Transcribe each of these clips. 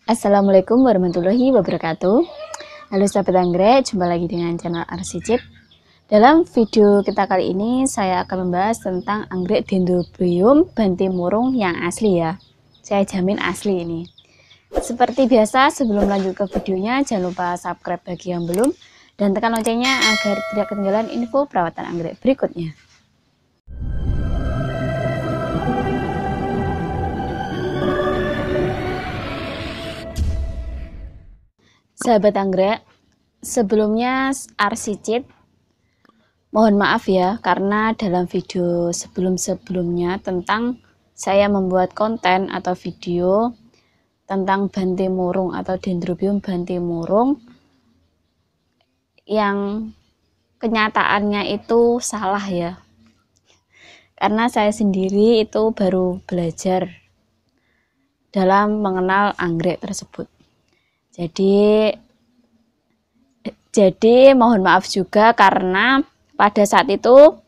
Assalamualaikum warahmatullahi wabarakatuh. Halo sahabat anggrek, jumpa lagi dengan channel Arsicip. Dalam video kita kali ini saya akan membahas tentang anggrek Dendrobium bantimurung yang asli ya. Saya jamin asli ini. Seperti biasa, sebelum lanjut ke videonya, jangan lupa subscribe bagi yang belum dan tekan loncengnya agar tidak ketinggalan info perawatan anggrek berikutnya. Sahabat anggrek, sebelumnya Arsicip mohon maaf ya, karena dalam video sebelum-sebelumnya tentang saya membuat konten atau video tentang bantimurung atau Dendrobium bantimurung yang kenyataannya itu salah ya. Karena saya sendiri itu baru belajar dalam mengenal anggrek tersebut. Jadi mohon maaf juga karena pada saat itu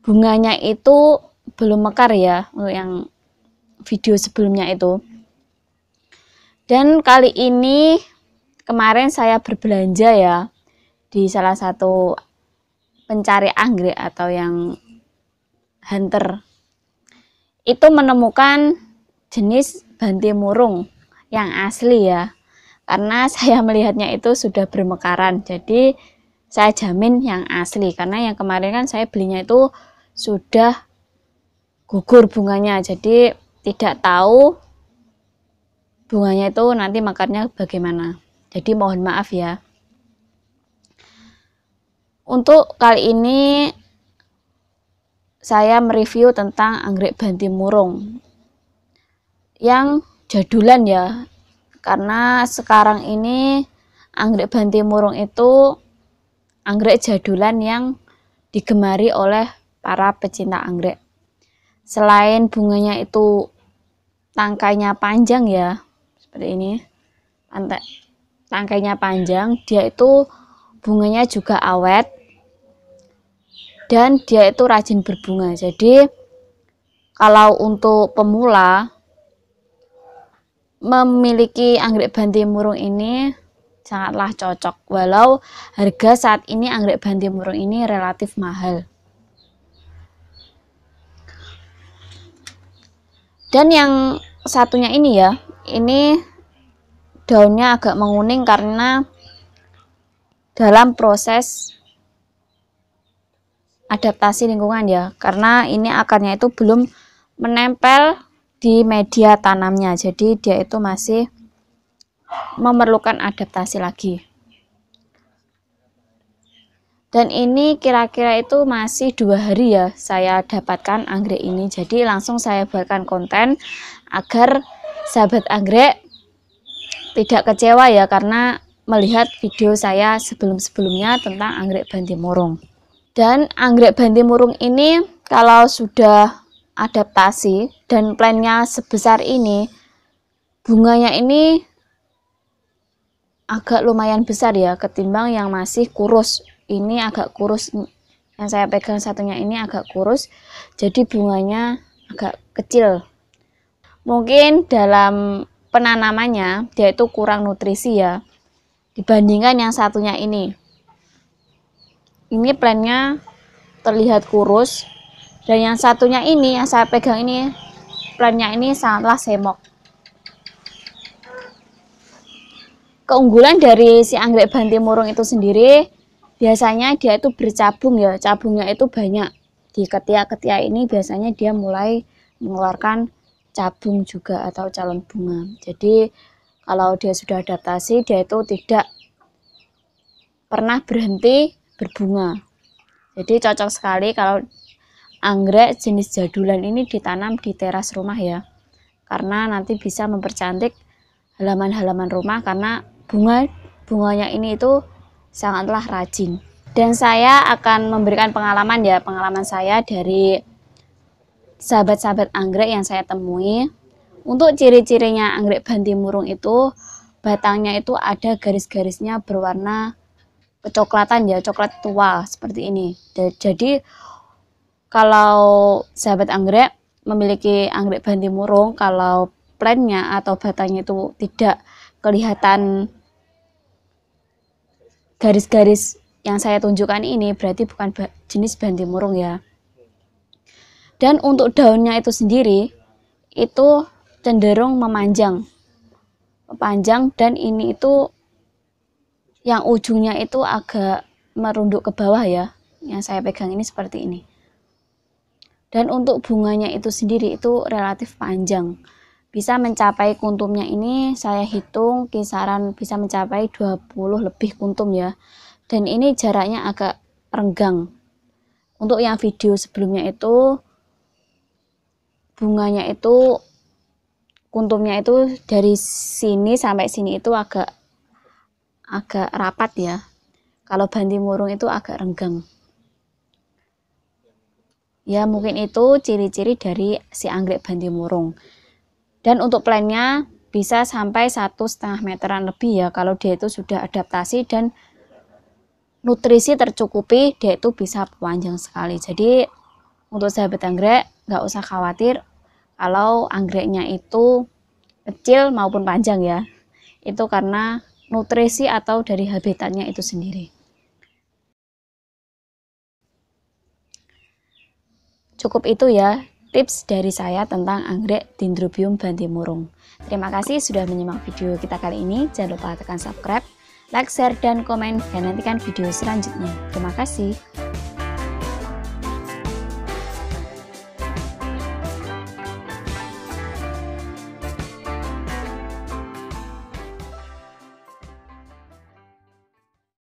bunganya itu belum mekar ya, untuk yang video sebelumnya itu. Dan kali ini kemarin saya berbelanja ya di salah satu pencari anggrek atau yang hunter, itu menemukan jenis bantimurung yang asli ya. Karena saya melihatnya itu sudah bermekaran, jadi saya jamin yang asli. Karena yang kemarin kan saya belinya itu sudah gugur bunganya, jadi tidak tahu bunganya itu nanti mekarnya bagaimana. Jadi mohon maaf ya. Untuk kali ini saya mereview tentang anggrek bantimurung yang jadulan ya. Karena sekarang ini anggrek bantimurung itu anggrek jadulan yang digemari oleh para pecinta anggrek. Selain bunganya itu tangkainya panjang ya, seperti ini, tangkainya panjang, dia itu bunganya juga awet dan dia itu rajin berbunga. Jadi kalau untuk pemula memiliki anggrek bantimurung ini sangatlah cocok, walau harga saat ini anggrek bantimurung ini relatif mahal. Dan yang satunya ini ya, ini daunnya agak menguning karena dalam proses adaptasi lingkungan ya, karena ini akarnya itu belum menempel di media tanamnya, jadi dia itu masih memerlukan adaptasi lagi. Dan ini kira-kira itu masih 2 hari ya saya dapatkan anggrek ini, jadi langsung saya buatkan konten agar sahabat anggrek tidak kecewa ya, karena melihat video saya sebelum-sebelumnya tentang anggrek bantimurung. Dan anggrek bantimurung ini kalau sudah adaptasi dan plannya sebesar ini, bunganya ini agak lumayan besar ya ketimbang yang masih kurus. Ini agak kurus, yang saya pegang satunya ini agak kurus, jadi bunganya agak kecil. Mungkin dalam penanamannya dia itu kurang nutrisi ya dibandingkan yang satunya ini. Ini plannya terlihat kurus, dan yang satunya ini yang saya pegang ini plannya ini sangatlah semok. Keunggulan dari si anggrek bantimurung itu sendiri, biasanya dia itu bercabung ya, cabungnya itu banyak. Di ketiak-ketiak ini biasanya dia mulai mengeluarkan cabung juga atau calon bunga. Jadi kalau dia sudah adaptasi, dia itu tidak pernah berhenti berbunga. Jadi cocok sekali kalau anggrek jenis jadulan ini ditanam di teras rumah ya, karena nanti bisa mempercantik halaman-halaman rumah, karena bunganya ini itu sangatlah rajin. Dan saya akan memberikan pengalaman ya, pengalaman saya dari sahabat-sahabat anggrek yang saya temui. Untuk ciri-cirinya anggrek bantimurung itu, batangnya itu ada garis-garisnya berwarna kecoklatan ya, coklat tua seperti ini. Jadi kalau sahabat anggrek memiliki anggrek bantimurung, kalau plantnya atau batangnya itu tidak kelihatan garis-garis yang saya tunjukkan ini, berarti bukan jenis bantimurung ya. Dan untuk daunnya itu sendiri itu cenderung memanjang dan ini itu yang ujungnya itu agak merunduk ke bawah ya, yang saya pegang ini seperti ini. Dan untuk bunganya itu sendiri itu relatif panjang, bisa mencapai kuntumnya ini saya hitung kisaran bisa mencapai 20 lebih kuntum ya. Dan ini jaraknya agak renggang. Untuk yang video sebelumnya itu bunganya itu kuntumnya itu dari sini sampai sini itu agak rapat ya. Kalau bantimurung itu agak renggang. Ya mungkin itu ciri-ciri dari si anggrek bantimurung. Dan untuk plantnya bisa sampai 1,5 meteran lebih ya. Kalau dia itu sudah adaptasi dan nutrisi tercukupi, dia itu bisa panjang sekali. Jadi untuk sahabat anggrek nggak usah khawatir kalau anggreknya itu kecil maupun panjang ya. Itu karena nutrisi atau dari habitatnya itu sendiri. Cukup itu ya tips dari saya tentang anggrek Dendrobium bantimurung. Terima kasih sudah menyimak video kita kali ini. Jangan lupa tekan subscribe, like, share, dan komen, dan nantikan video selanjutnya. Terima kasih.